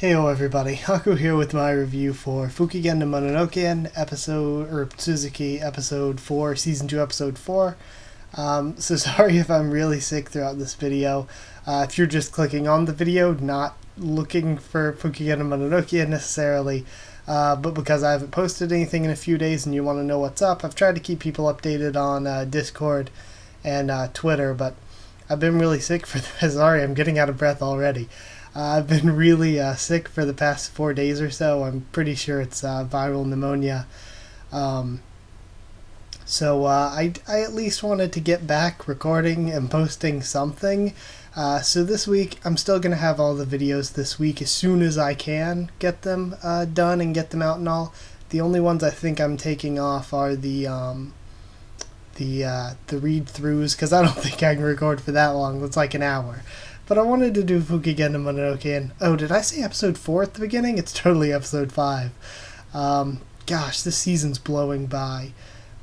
Heyo everybody, Haku here with my review for Fukigen to Mononokean Tsuzuki episode 4, season 2 episode 4. So sorry if I'm really sick throughout this video. If you're just clicking on the video, not looking for Fukigen to Mononokean necessarily, but because I haven't posted anything in a few days and you want to know what's up, I've tried to keep people updated on Discord and Twitter, but I've been really sick for this. Sorry, I'm getting out of breath already. I've been really sick for the past 4 days or so. I'm pretty sure it's viral pneumonia. So I at least wanted to get back recording and posting something. So this week, I'm still going to have all the videos this week as soon as I can get them done and get them out and all. The only ones I think I'm taking off are the read-throughs, because I don't think I can record for that long. It's like an hour. But I wanted to do Fukigen to Mononokean. Oh, did I say episode 4 at the beginning? It's totally episode 5. Gosh, this season's blowing by.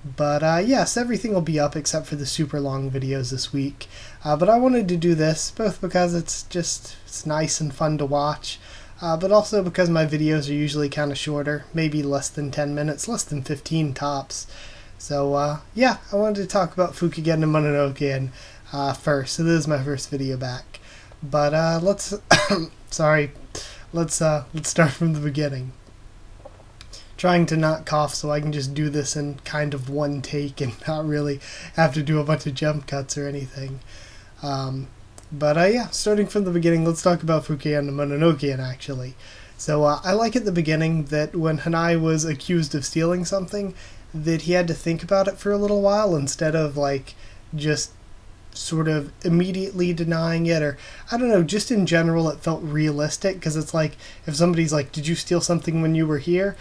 But yes, everything will be up except for the super long videos this week. But I wanted to do this, both because it's nice and fun to watch, but also because my videos are usually kind of shorter, maybe less than 10 minutes, less than 15 tops. So yeah, I wanted to talk about Fukigen to Mononokean first. So this is my first video back. But let's let's start from the beginning. Trying to not cough so I can just do this in kind of one take and not really have to do a bunch of jump cuts or anything. But yeah, starting from the beginning, let's talk about Fukigen to Mononokean actually. So I like at the beginning that when Hanae was accused of stealing something, that he had to think about it for a little while instead of like just sort of immediately denying it, or I don't know, just in general it felt realistic, because it's like if somebody's like, did you steal something when you were here,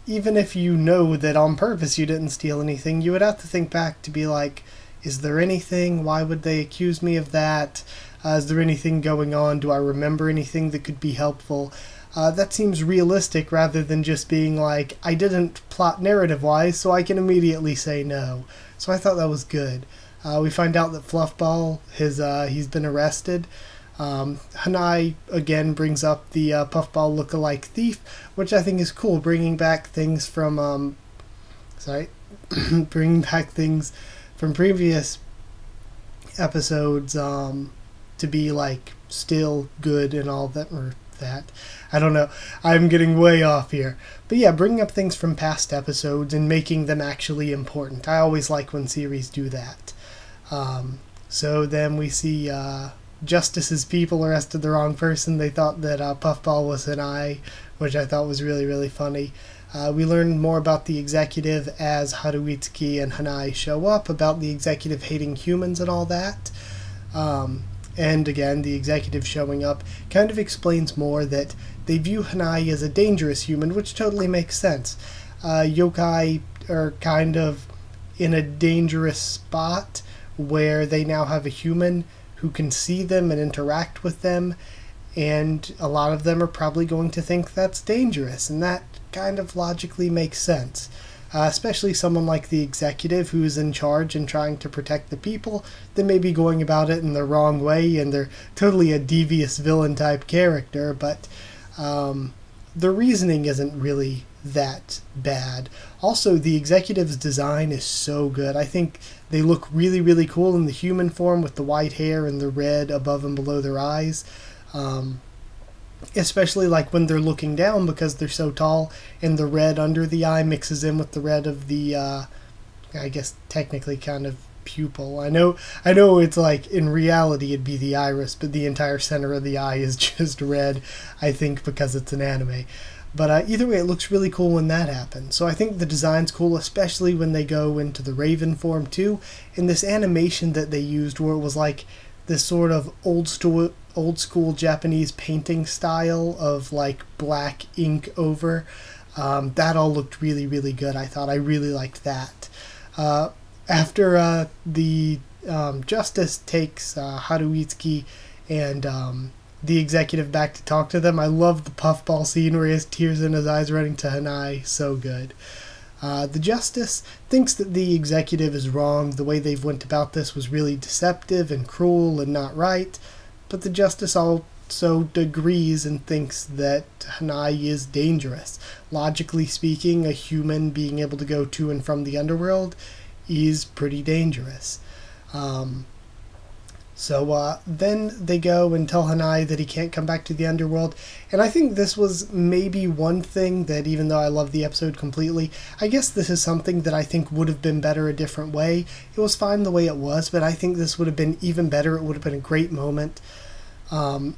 even if you know that on purpose you didn't steal anything, you would have to think back to be like, is there anything, why would they accuse me of that, is there anything going on, do I remember anything that could be helpful. That seems realistic rather than just being like, I didn't plot narrative wise so I can immediately say no. So I thought that was good. We find out that Fluffball, he's been arrested. Hanae again brings up the Puffball look-alike thief, which I think is cool, bringing back things from bringing back things from previous episodes to be like still good and all that, or that. I don't know. I'm getting way off here. But yeah, bringing up things from past episodes and making them actually important. I always like when series do that. So then we see Justice's people arrested the wrong person. They thought that Puffball was Hanae, which I thought was really, really funny. We learned more about the executive as Haruitsuki and Hanae show up, about the executive hating humans and all that. And again, the executive showing up kind of explains more that they view Hanae as a dangerous human, which totally makes sense. Yokai are kind of in a dangerous spot where they now have a human who can see them and interact with them, and a lot of them are probably going to think that's dangerous, and that kind of logically makes sense. Especially someone like the executive who's in charge and trying to protect the people, they may be going about it in the wrong way, and they're totally a devious villain type character, but the reasoning isn't really that bad. Also, the executive's design is so good. I think they look really, really cool in the human form with the white hair and the red above and below their eyes. Especially like when they're looking down, because they're so tall, and the red under the eye mixes in with the red of the, I guess technically kind of pupil. I know it's like in reality it'd be the iris, but the entire center of the eye is just red, I think, because it's an anime. But either way, it looks really cool when that happens. So I think the design's cool, especially when they go into the Raven form too. And this animation that they used, where it was like this sort of old school Japanese painting style of like black ink over, that all looked really, really good. I thought I really liked that. After the Justice takes Haruitsuki and the executive back to talk to them, I love the Puffball scene where he has tears in his eyes running to Hanae. So good. The Justice thinks that the executive is wrong. The way they've went about this was really deceptive and cruel and not right. But the Justice so agrees and thinks that Hanae is dangerous. Logically speaking, a human being able to go to and from the underworld is pretty dangerous. So then they go and tell Hanae that he can't come back to the underworld. And I think this was maybe one thing that, even though I love the episode completely, I guess this is something that I think would have been better a different way. It was fine the way it was, but I think this would have been even better. It would have been a great moment for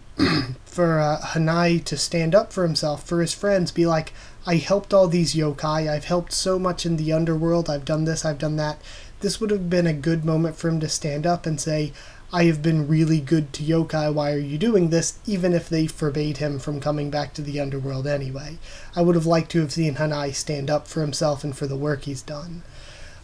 Hanae to stand up for himself, for his friends, be like, I helped all these yokai, I've helped so much in the underworld, I've done this, I've done that. This would have been a good moment for him to stand up and say, I have been really good to yokai, why are you doing this? Even if they forbade him from coming back to the underworld anyway. I would have liked to have seen Hanae stand up for himself and for the work he's done.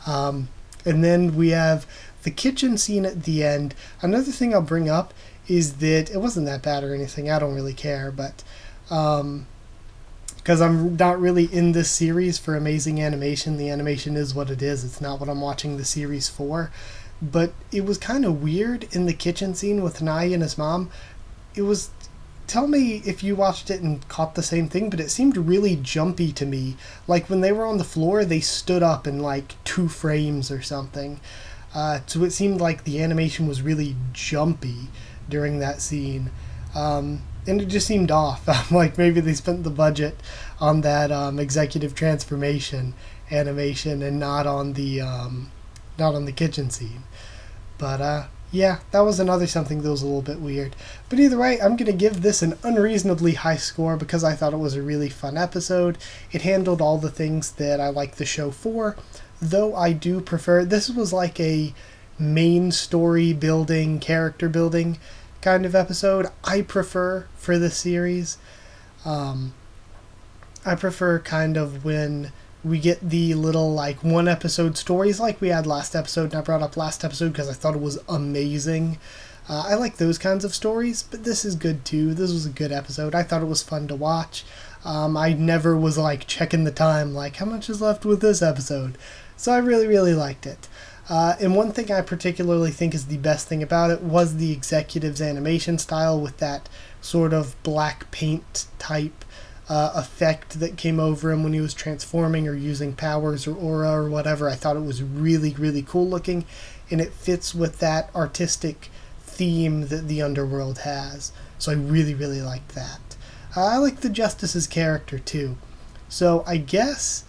And then we have the kitchen scene at the end. Another thing I'll bring up is that it wasn't that bad or anything, I don't really care, but because I'm not really in this series for amazing animation. The animation is what it is, it's not what I'm watching the series for. But it was kind of weird in the kitchen scene with Hanae and his mom. It was, tell me if you watched it and caught the same thing, but it seemed really jumpy to me. Like when they were on the floor, they stood up in like 2 frames or something. So it seemed like the animation was really jumpy during that scene. And it just seemed off. Like maybe they spent the budget on that executive transformation animation and not on the kitchen scene. But yeah, that was another something that was a little bit weird. But either way, I'm going to give this an unreasonably high score because I thought it was a really fun episode. It handled all the things that I like the show for, though I do prefer, this was like a main story building, character building kind of episode. I prefer for this series. I prefer kind of when we get the little like 1 episode stories like we had last episode, and I brought up last episode because I thought it was amazing. I like those kinds of stories, but this is good too. This was a good episode. I thought it was fun to watch. I never was like checking the time like how much is left with this episode. So I really, really liked it. And one thing I particularly think is the best thing about it was the executive's animation style with that sort of black paint type effect that came over him when he was transforming or using powers or aura or whatever. I thought it was really, really cool looking, and it fits with that artistic theme that the Underworld has. So I really, really liked that. I like the Justice's character too. So I guess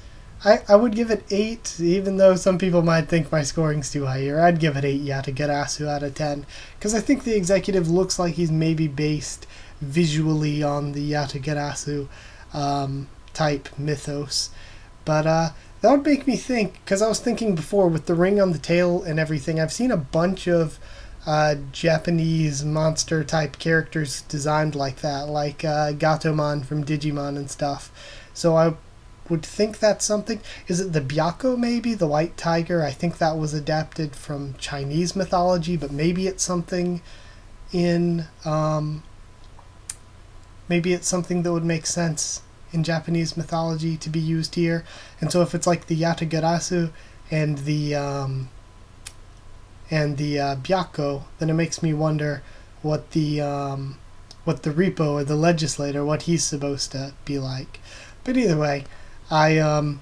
I would give it 8, even though some people might think my scoring's too high here. I'd give it 8 Yatagarasu out of 10, because I think the executive looks like he's maybe based visually on the Yatagarasu type mythos. But that would make me think, because I was thinking before with the ring on the tail and everything, I've seen a bunch of Japanese monster type characters designed like that, like Gatomon from Digimon and stuff. So I would think that's something. Is it the Byakko maybe? The white tiger? I think that was adapted from Chinese mythology, but maybe it's something in maybe it's something that would make sense in Japanese mythology to be used here. And so if it's like the Yatagarasu and the Byakko, then it makes me wonder what the Repo or the legislator, what he's supposed to be like. But either way, I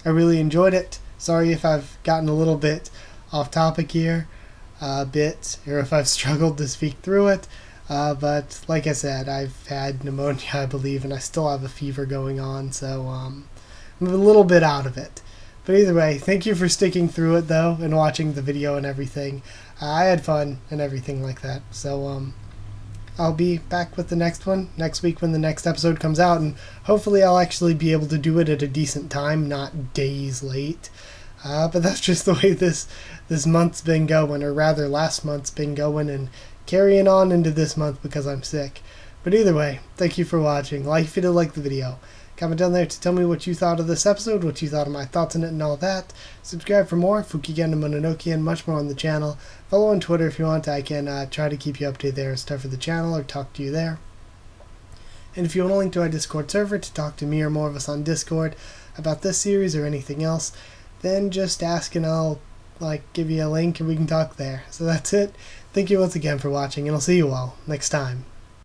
really enjoyed it. Sorry if I've gotten a little bit off topic here, or if I've struggled to speak through it. But like I said, I've had pneumonia, I believe, and I still have a fever going on, so I'm a little bit out of it. But either way, thank you for sticking through it, though, and watching the video and everything. I had fun and everything like that. So I'll be back with the next one next week when the next episode comes out, and hopefully I'll actually be able to do it at a decent time, not days late. But that's just the way this month's been going, or rather last month's been going, and carrying on into this month because I'm sick. But either way, thank you for watching. Like if you did like the video. Comment down there to tell me what you thought of this episode, what you thought of my thoughts on it and all that. Subscribe for more Fukigen and Mononokean, much more on the channel. Follow on Twitter if you want. I can try to keep you updated there and stuff for the channel or talk to you there. And if you want a link to our Discord server to talk to me or more of us on Discord about this series or anything else, then just ask and I'll give you a link and we can talk there. So that's it. Thank you once again for watching, and I'll see you all next time.